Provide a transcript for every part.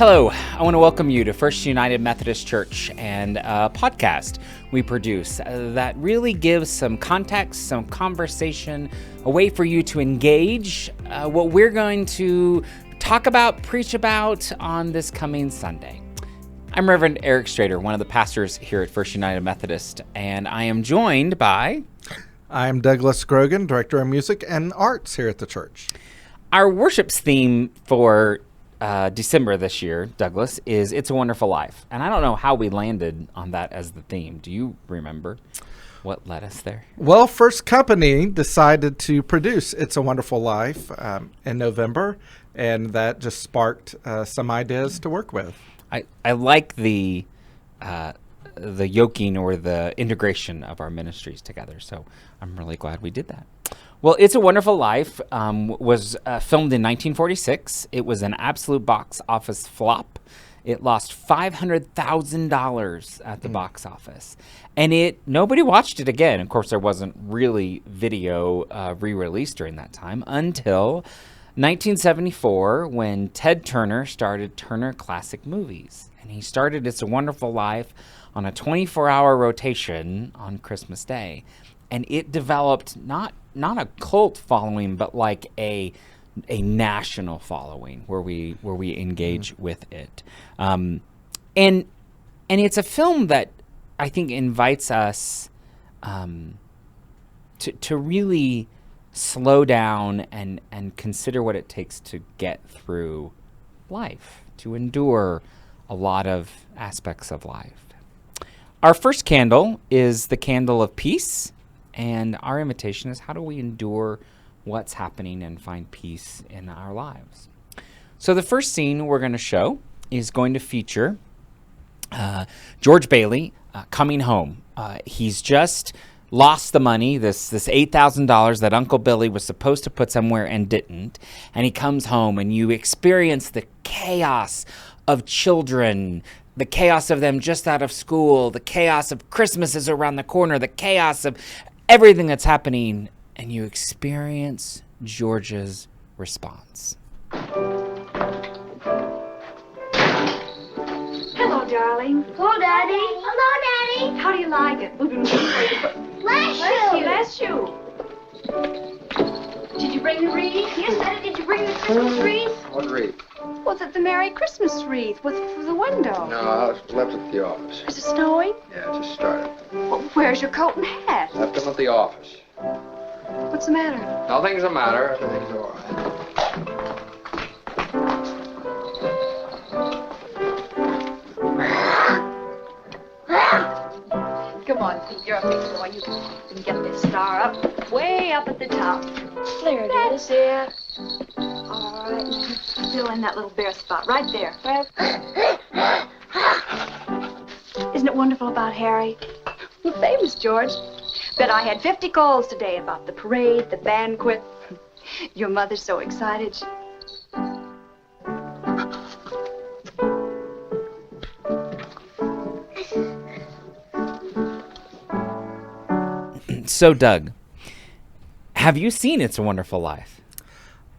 Hello, I want to welcome you to First United Methodist Church and a podcast we produce that really gives some context, some conversation, a way for you to engage what we're going to talk about, preach about on this coming Sunday. I'm Reverend Strader, one of the pastors here at First United Methodist, and I am joined by... I'm Douglas Grogan, Director of Music and Arts here at the church. Our worship's theme for December this year, Douglas, is It's a Wonderful Life. And I don't know how we landed on that as the theme. Do you remember what led us there? Well, First Company decided to produce It's a Wonderful Life in November, and that just sparked some ideas to work with. I like the yoking or the integration of our ministries together, so I'm really glad we did that. Well, It's a Wonderful Life was filmed in 1946. It was an absolute box office flop. It lost $500,000 at the box office. And nobody watched it again. Of course, there wasn't really video re-released during that time until 1974 when Ted Turner started Turner Classic Movies. And he started It's a Wonderful Life on a 24-hour rotation on Christmas Day. And it developed not a cult following, but like a national following where we engage with it. And it's a film that I think invites us to really slow down and consider what it takes to get through life, to endure a lot of aspects of life. Our first candle is the candle of peace. And our invitation is, how do we endure what's happening and find peace in our lives? So the first scene we're going to show is going to feature George Bailey coming home. He's just lost the money, this $8,000 that Uncle Billy was supposed to put somewhere and didn't. And he comes home and you experience the chaos of children, the chaos of them just out of school, the chaos of Christmas is around the corner, the chaos of everything that's happening, and you experience George's response. Hello, darling. Hello, Daddy. Hello, Daddy. How do you like it? Bless you. Did you bring the wreath? Yes, Daddy, did you bring the Christmas wreath? What wreath? Was it the Merry Christmas wreath with the window? No, I left it at the office. Is it snowing? Yeah, it just started. Well, where's your coat and hat? Left them at the office. What's the matter? Nothing's the matter. Everything's all right. Come on, Pete, you're a big boy. You can get this star up, way up at the top. There it is. That's it. All right, fill in that little bare spot right there. Isn't it wonderful about Harry? You're famous, George. Bet I had 50 calls today about the parade, the banquet. Your mother's so excited. So, Doug, have you seen It's a Wonderful Life?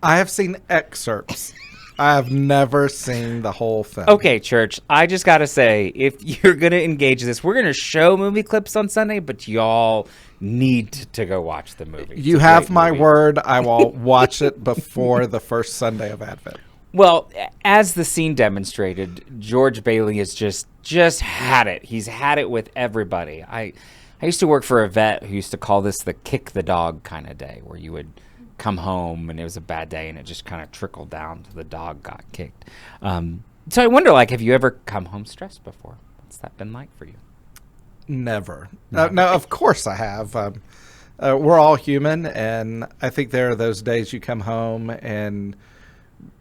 I have seen excerpts. I have never seen the whole film. Okay, church, I just got to say, if you're going to engage this, we're going to show movie clips on Sunday, but y'all need to go watch the movie. You have my word. I will watch it before the first Sunday of Advent. Well, as the scene demonstrated, George Bailey has just had it. He's had it with everybody. I used to work for a vet who used to call this the kick the dog kind of day, where you would come home and it was a bad day and it just kind of trickled down to the dog got kicked. So I wonder, have you ever come home stressed before? What's that been like for you? Never. No, of course I have. We're all human, and I think there are those days you come home and,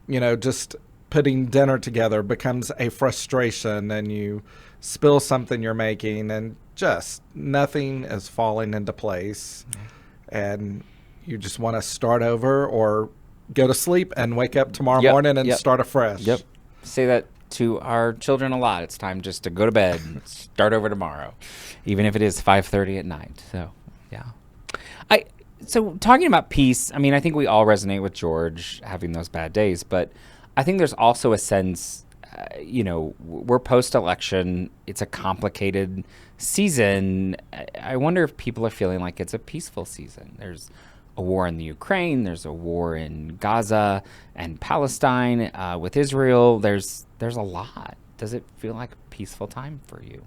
just putting dinner together becomes a frustration, and you spill something you're making, and just nothing is falling into place. And you just want to start over or go to sleep and wake up tomorrow morning and start afresh. Yep. Say that to our children a lot. It's time just to go to bed and start over tomorrow, even if it is 5:30 at night. So, yeah. So talking about peace, I think we all resonate with George having those bad days, but I think there's also a sense we're post-election. It's a complicated season. I wonder if people are feeling like it's a peaceful season. There's a war in the Ukraine. There's a war in Gaza and Palestine with Israel. There's a lot. Does it feel like a peaceful time for you?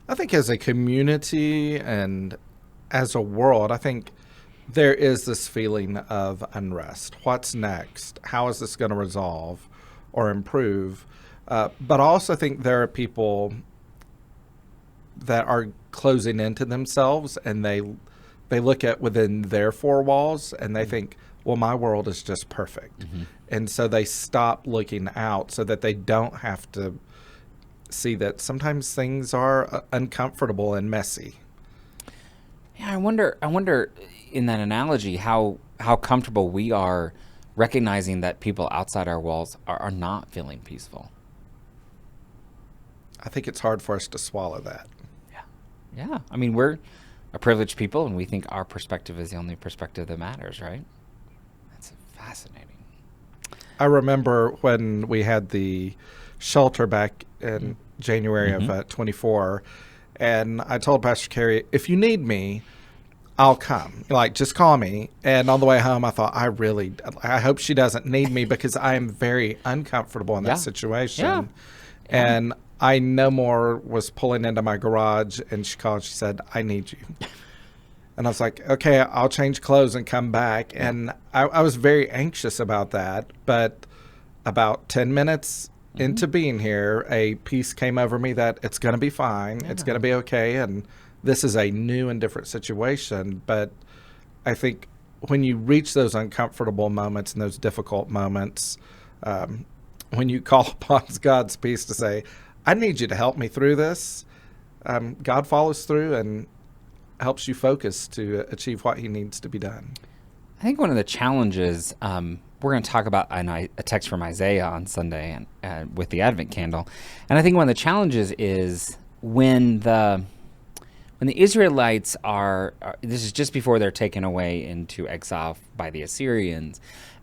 I think as a community and as a world, I think there is this feeling of unrest. What's next? How is this going to resolve or improve? But I also think there are people that are closing into themselves, and they look at within their four walls and they think, well, my world is just perfect. Mm-hmm. And so they stop looking out so that they don't have to see that sometimes things are uncomfortable and messy. Yeah, I wonder in that analogy how comfortable we are recognizing that people outside our walls are not feeling peaceful. I think it's hard for us to swallow that. Yeah. I mean, we're a privileged people, and we think our perspective is the only perspective that matters, right? That's fascinating. I remember when we had the shelter back in January of 24, and I told Pastor Carey, if you need me, I'll come. Like, just call me. And on the way home, I thought, I hope she doesn't need me because I am very uncomfortable in that situation. Yeah. And I no more was pulling into my garage, and she called. She said, I need you. And I was like, okay, I'll change clothes and come back. And I was very anxious about that. But about 10 minutes into being here, a peace came over me that it's going to be fine. Yeah. It's going to be okay. And this is a new and different situation. But I think when you reach those uncomfortable moments and those difficult moments, when you call upon God's peace to say, I need you to help me through this, God follows through and helps you focus to achieve what he needs to be done. I think one of the challenges, we're going to talk about a text from Isaiah on Sunday and with the Advent candle. And I think one of the challenges is when the Israelites are this is just before they're taken away into exile by the Assyrians.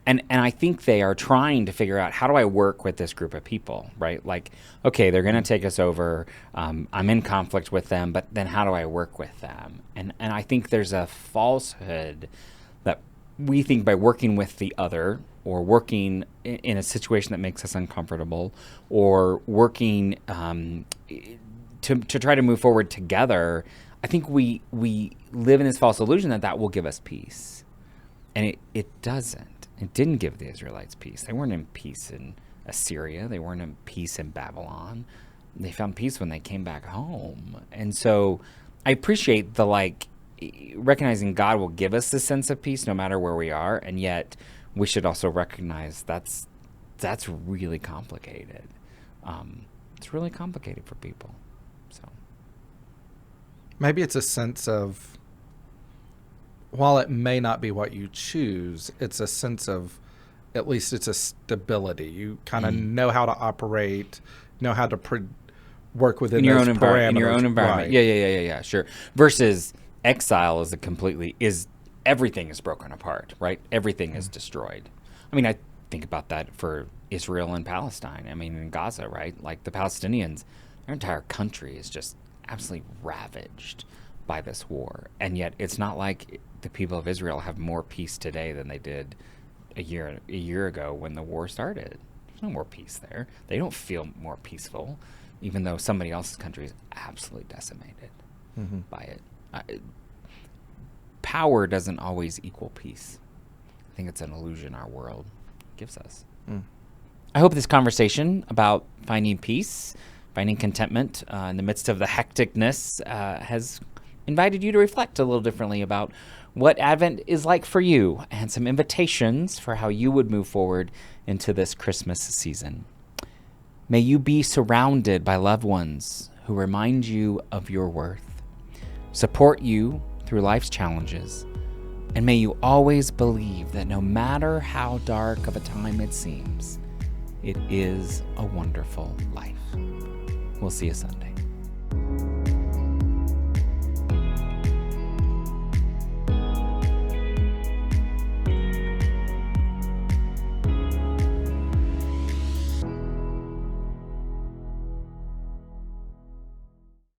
And I think they are trying to figure out, how do I work with this group of people, right? Like, okay, they're going to take us over. I'm in conflict with them, but then how do I work with them? And I think there's a falsehood that we think by working with the other, or working in a situation that makes us uncomfortable, or working to try to move forward together, I think we live in this false illusion that will give us peace. And it doesn't. It didn't give the Israelites peace. They weren't in peace in Assyria. They weren't in peace in Babylon. They found peace when they came back home. And so I appreciate recognizing God will give us the sense of peace no matter where we are, and yet we should also recognize that's really complicated. It's really complicated for people. So maybe it's a sense of, while it may not be what you choose, it's a sense of, at least it's a stability. You kind of know how to operate, know how to work within those parameters. In your own environment. Right. Yeah, sure. Versus exile is everything is broken apart, right? Everything is destroyed. I mean, I think about that for Israel and Palestine. I mean, in Gaza, right? Like the Palestinians, their entire country is just absolutely ravaged by this war. And yet it's not like the people of Israel have more peace today than they did a year ago when the war started. There's no more peace there. They don't feel more peaceful, even though somebody else's country is absolutely decimated by it. Power doesn't always equal peace. I think it's an illusion our world gives us. I hope this conversation about finding peace, finding contentment in the midst of the hecticness has invited you to reflect a little differently about what Advent is like for you, and some invitations for how you would move forward into this Christmas season. May you be surrounded by loved ones who remind you of your worth, support you through life's challenges, and may you always believe that no matter how dark of a time it seems, it is a wonderful life. We'll see you Sunday.